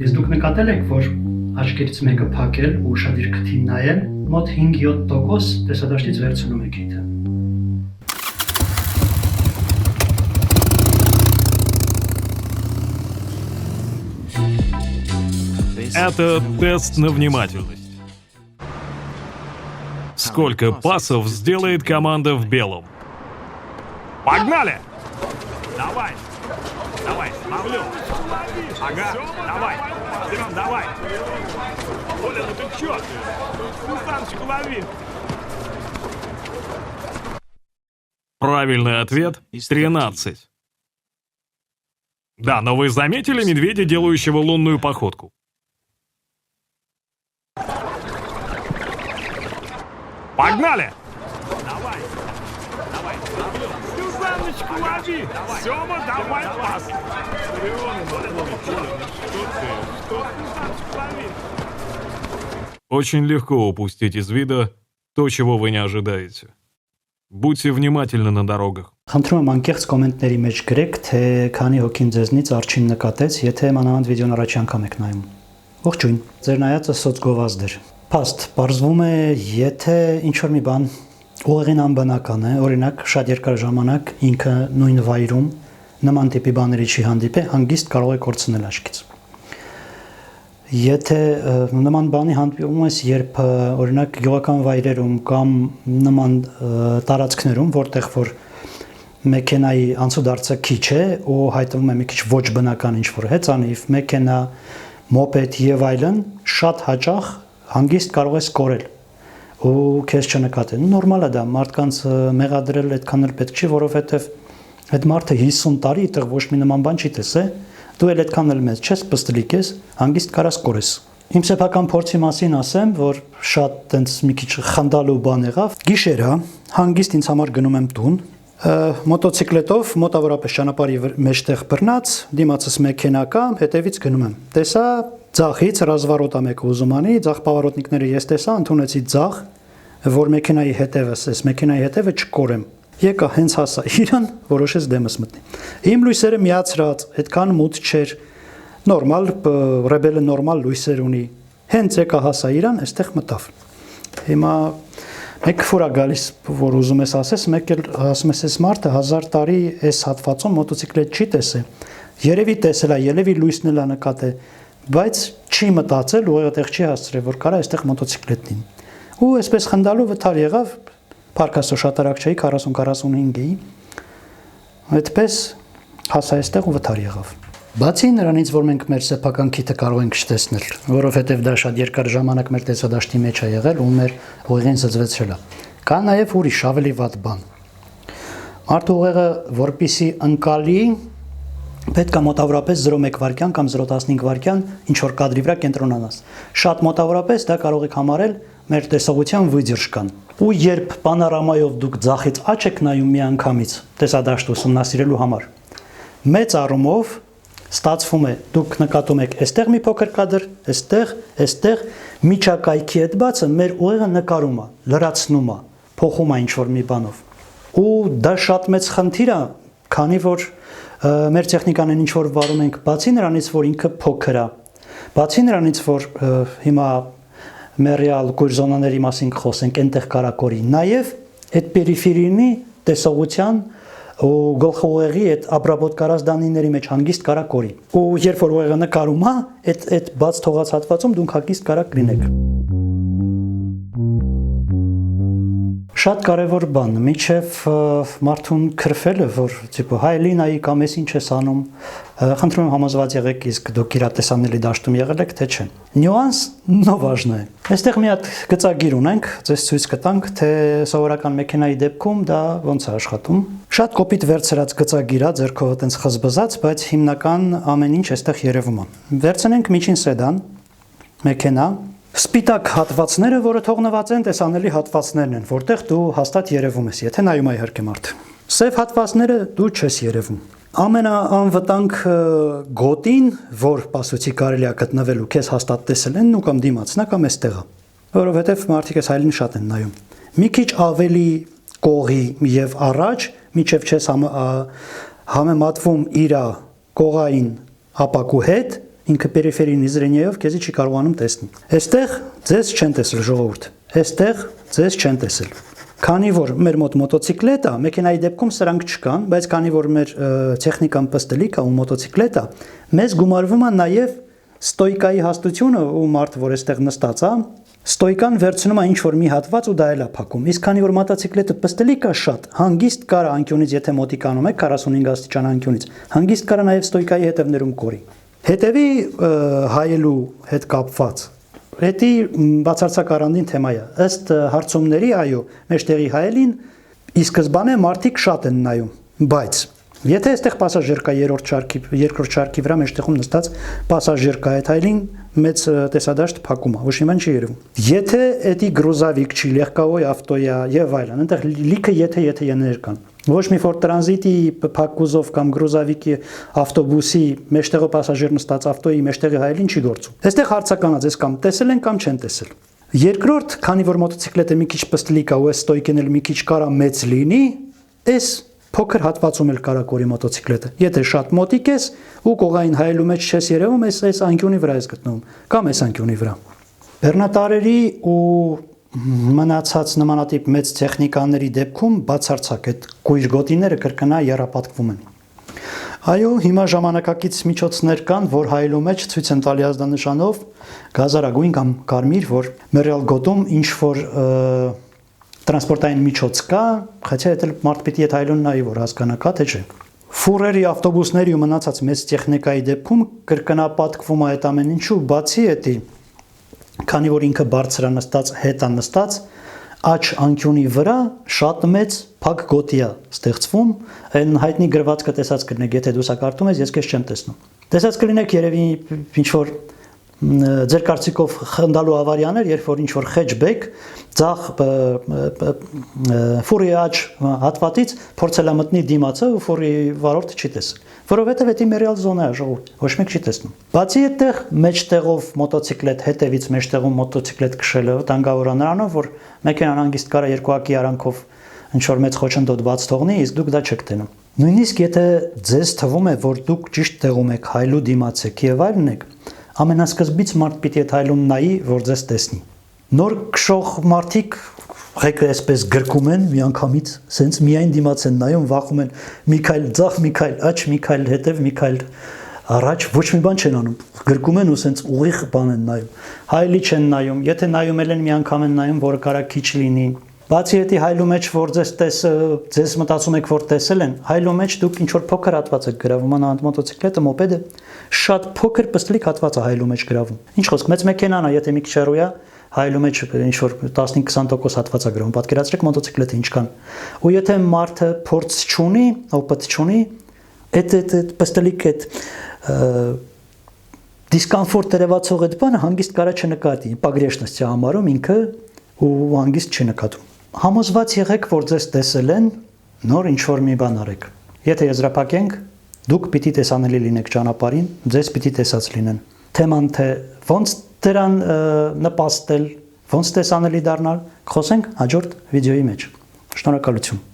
Ես դուք նկատել եք, որ աչքերից մեկը փակել ու ուշադիր քթին նայել, մոտ 5-7% տեսադաշտից վերցնում է քիթը։ Это тест на внимательность. Сколько пасов сделает команда в белом? Погнали! Давай! Давай, ловлю! Ага, давай! Семен, давай! Оля, ну ты чё? Ну, Саночку лови! Правильный ответ — 13. Да, но вы заметили медведя, делающего лунную походку? Погнали! Давай! Давай! Сюзанночку лови! Сёма, давай пас! Очень легко упустить из вида то, чего вы не ожидаете. Будьте внимательны на дорогах. Խնդրում եմ անկեղծ կոմենտների մեջ գրեք, թե քանի հոգին ձեզնից արջին նկատեց, եթե մանավանդ վիդեոն առաջի անգամ եք նայում։ Ողջույն, ձեր նայածը սոցգովազդ էր։ Փաստ, պարզվում է, եթե ինչ-որ մի բան ուղեղին անբնական է, օրինակ շատ երկար ժամանակ ինքը նույն վայրում նման տիպի բաների չի հանդիպել, հանգիստ կարող է կորցնել աչքից։ Եթե նման բանի հանդիպում ես, երբ օրինակ գյուղական վայրերում կամ նման տարածքներում, որտեղ որ մեքենայի անցուդարձը քիչ է ու հայտնվում է մի քիչ ոչ բնական ինչ-որ հեծանիվ, մեքենա, մոպեդ եւ այլն, շատ հաճախ հանգիստ կարող ես կորել ու քեզ չնկատեն։ Նորմալ է դա, մարդկանց մեղադրել այդքան էլ պետք չի, որովհետեւ այդ մարդը 50 տարի այդտեղ ոչ մի նման բան չի տեսել, դու էլ այդքան էլ մեծ չես, պստլիկ ես, հանգիստ կարաս կորես։ Իմ սեփական փորձի մասին ասեմ, որ շատ տենց մի քիչ խնդալու բան եղավ։ Գիշերը հանգիստ ինձ համար գնում եմ տուն, մոտոցիկլետով մոտավորապես ճանապարհի մեջտեղ բռնած, դիմացս մեքենա կա, հետևից գնում եմ։ Տեսա ձախից ռազվարոտա մեկը ուզում անի, ձախ պավարոտնիկները ես տեսա, ընդունեցի ձախ, որ մեքենայի հետևս էս, մեքենայի հետևը չկորեմ։ Եկա հենց հասա իրան, որոշեց դեմս մտնի։ Իմ լույսերը միացրած, այդքան մութ չէր, նորմալ, ռեբելը նորմալ լույսեր ունի։ Հենց եկա հասա իրան, այստեղ մտավ։ Հիմա մեկ ֆուրա գալիս, որ ուզում ես ասես, մեկ էլ ասում ես, այս մարդը 1000 տարի այս հատվածում մոտոցիկլետ չի տեսել։ Երևի տեսել է, երևի լույսն էլ նկատել, բայց չի մտածել, ուղղակի տեղ չի հասցրել, որ կարա այստեղ մոտոցիկլետին։ Ու այսպես խնդալու վթար եղավ, Փարքասո շատ արագ չէի, 40-45 էի։ Այդպես հասա այստեղ ու վթար եղավ։ Բացի նրանից, որ մենք մեր սեփական քիթը կարող ենք չտեսնել, որովհետև դա շատ երկար ժամանակ մեր տեսադաշտի մեջ է եղել ու մեր ուղեղին զզվեցրել է։ Կա նաև ուրիշ ավելի վատ բան։ Մարդու ուղեղը, որպեսզի ընկալի, պետք է մոտավորապես 0.1 վայրկյան կամ 0.15 վայրկյան ինչ որ կադրի վրա կենտրոնանաս։ Շատ մոտավորապես դա կարող եք համարել մեր տեսողության վիդերշկան։ Ու երբ պանորամայով դուք ձախից աջ եք նայում միանգամից տեսադաշտը ուսումնասիրելու համար, մեծ առումով ստացվում է, դուք նկատում եք այստեղ մի փոքր կադր, այստեղ միջակայքի հետ բացը մեր ուղեղը նկարում է, լրացնում է, փոխում է ինչ-որ մի բանով։ Ու դա շատ մեծ խնդիր է, քանի որ մեր տեխնիկանեն ինչ-որ վարում ենք, բացի նրանից, որ ինքը փոքր է, բացի նրանից, որ հիմա մերիալ կուրզոնաների մասին խոսենք, այնտեղ կարակորի, նաև այդ պերիֆերինի տեսողության ու գլխուղեղի այդ ապրաբոտ կարասդանիների մեջ հանգիստ կարակորի։ Ու երբ որ ուղեղը նկարում է, այդ բաց թողած հատվածում դուք հագիստ կարակ լինեք։ Շատ կարևոր բան, միջև մարդուն քրֆելը, որ տիպը հայ լինայի կամ ես ինչ ես անում, խնդրում եմ համոզված եղեք, իսկ դուք իրատեսանելի դաշտում եղել եք, թե չէ։ Նյուանսը важно է։ Այստեղ մի հատ գծագիր ունենք, ձեզ ցույց կտանք, թե սովորական մեքենայի դեպքում դա ոնց է աշխատում։ Շատ կոպիտ վերցրած գծագիր է, ձեռքով այտենց խզբզած, բայց հիմնական ամեն ինչ այստեղ երևում է։ Վերցնենք միջին սեդան, մեքենա, սպիտակ հատվածները, որը թողնված են, տեսանելի հատվածներն են, որտեղ դու հաստատ երևում ես, եթե նայում է իհարկե մարդը։ Սև հատվածները դու չես երևում։ Ամենաանվտանգ գոտին, որ պասոցի կարելի է գտնվելու, քեզ հաստատ տեսել են ու կամ դիմացնա կամ այստեղը, որովհետև մարդիկ այս հայլին շատ են նայում։ Մի քիչ ավելի կողի եւ առաջ, միջև չես համեմատվում իր կողային ապակու հետ, ինքը պերիֆերիի զրենիայով քեզի չի կարողանում տեսնել։ Այստեղ ձեզ չեն տեսել ժողովուրդ։ Այստեղ ձեզ չեն տեսել։ Քանի որ մեր մոտ մոտոցիկլետ է, մեքենայի դեպքում սրանք չկան, բայց քանի որ մեր տեխնիկան պստլիկ է ու մոտոցիկլետ է, մեզ գումարվում է նաև ստոյկայի հաստությունը ու մարդը, որ այստեղ նստած է, ստոյկան վերցնում է ինչ-որ մի հատված ու դա էլ է փակում։ Իսկ քանի որ մոտոցիկլետը պստլիկ է շատ, հանգիստ կարա անկյունից, եթե մոտիկանում եք 45 աստիճան անկյունից, հանգիստ կարա նաև ստոյկայի հետևներում կորի։ Հետևի հայելու հետ կապված Հետի բացարձակ առանձին թեմա է։ Ըստ հարցումների, այո, մեջտեղի հայելին ի սկզբանե մարդիկ շատ են նայում, բայց եթե այստեղ պասաժիր կա երկրորդ շարքի վրա մեջտեղում նստած պասաժիր կա, այդ հայելին մեծ տեսադաշտ փակում է, ոչ մի բան չի երևում։ Եթե էդի գրուզավիկ չի, լեհկավոյ ավտոյա եւ այլն, այնտեղ լիքը եթե կան։ Ոչ մի որ տրանզիտի փակուզով կամ գրուզավիկի ավտոբուսի մեջտեղով պասաժիր նստած ավտոյի մեջտեղի հայելին չի գործում։ Այստեղ հարցականած ես կամ տեսել են կամ չեն տեսել։ Երկրորդ, քանի որ մոտոցիկլետը մի քիչ պստլիկ է ու այս ստոյկեն էլ մի քիչ կարա մեծ լինի, այս փոքր հատվածում էլ կարա կորի մոտոցիկլետը։ Եթե շատ մոտիկ ես ու կողային հայելու մեջ չես երևում, այս անկյունի վրա ես գտնվում կամ այս անկյունի վրա։ Բեռնատարերի ու մնացած նմանատիպ մեծ տեխնիկաների դեպքում բացարձակ այդ կույր գոտիները կրկնա եռապատկվում են։ Այո, հիմա ժամանակակից միջոցներ կան, որ հայելու մեջ ցույց են տալի ազդանշանով գազարագույն կամ կարմիր, որ մեռյալ գոտում ինչ որ տրանսպորտային միջոց կա, խեցի այդ մարդ պիտի այդ հայելուն նայի, որ հասկանա կա թե չէ։ Ֆուրերի, ավտոբուսների ու մնացած մեծ տեխնիկայի դեպքում կրկնապատկվում է այդ ամեն ինչու, բացի էդի, քանի որ ինքը բարձր է նստած, հետ է նստած, աջ անկյունի վրա շատ մեծ փակ գոտի է ստեղծվում, այն հայտնի գրվածքը տեսած կլինեք, եթե դու սա կարդում ես, ես քեզ չեմ տեսնում։ Տեսած կլինեք երևի ինչ որ ձեր կարծիքով խնդալու ավարիաներ, երբ որ ինչ որ խեջբեկ ցախ ֆուրի աջ հատվածից փորձել է մտնի դիմացը ու ֆուրի վարորդը չի տեսել, որովհետև դա մերիալ զոնա է ժողովուրդ, ոչ մեկ չի տեսնում։ Բացի այդտեղ մեջտեղով մոտոցիկլետ, հետևից մեջտեղում մոտոցիկլետ քշելը տանգավոր է նրանով, որ մեքենան հանգիստ կարա երկուակի արանքով ինչ որ մեծ խոչընդոտ բաց թողնի, իսկ դուք դա չեք տենում։ Նույնիսկ եթե ձեզ թվում է, որ դուք ճիշտ տեղում եք, հայլու դիմաց եք եւ այլն եք, ամենասկզբից մարդ պիտի այդ հայլուն նայի, որ ձեզ տեսնի։ Նոր քշող մարդիկ ղեկը այսպես գրկում են միանգամից, սենց միայն դիմաց են նայում, վախում են Միքայել ձախ, Միքայել աջ, Միքայել հետև, Միքայել առաջ, ոչ մի բան չեն անում։ Գրկում են ու սենց ուղիղ բան են նայում։ Հայլի չեն նայում, եթե նայում են միանգամ են նայում, որը կարա քիչ լինի։ Բացի էդի հայլու մեջ, որ ձեզ մտածում եք, որ տեսել են, հայլու մեջ դուք ինչ որ փոքր հատված եք գրավում, անանդ մոտոցիկլետը, մոպեդը, շատ փոքր պստլիկ հատված է հայլու մեջ գրավում։ Ինչ խոսք, մեծ մեքենան է, եթե մի քիչ հեռու է, հայլու մեջ ինչ որ 15-20% հատված է գրավում։ Պատկերացրեք մոտոցիկլետը ինչքան։ Ու եթե մարդը փորձ չունի, օպիտ չունի, այդ պստլիկ այդ դիսկոմֆորտ երևացող այդ բանը հանգիստ կարա չնկատի, պագրեշնստի համարում ինքը ու հանգիստ չնկատում։ Համոզված եղեք, որ ձեզ տեսել են, նոր ինչ-որ մի բան արեք։ Եթե եզրափակենք, դուք պիտի տեսանելի լինեք ճանապարհին, ձեզ պիտի տեսած լինեն։ Թեման թե ոնց դրան նպաստել, ոնց տեսանելի դառնալ, խոսենք հաջորդ վիդեոյի մեջ։ Շնորհակալություն։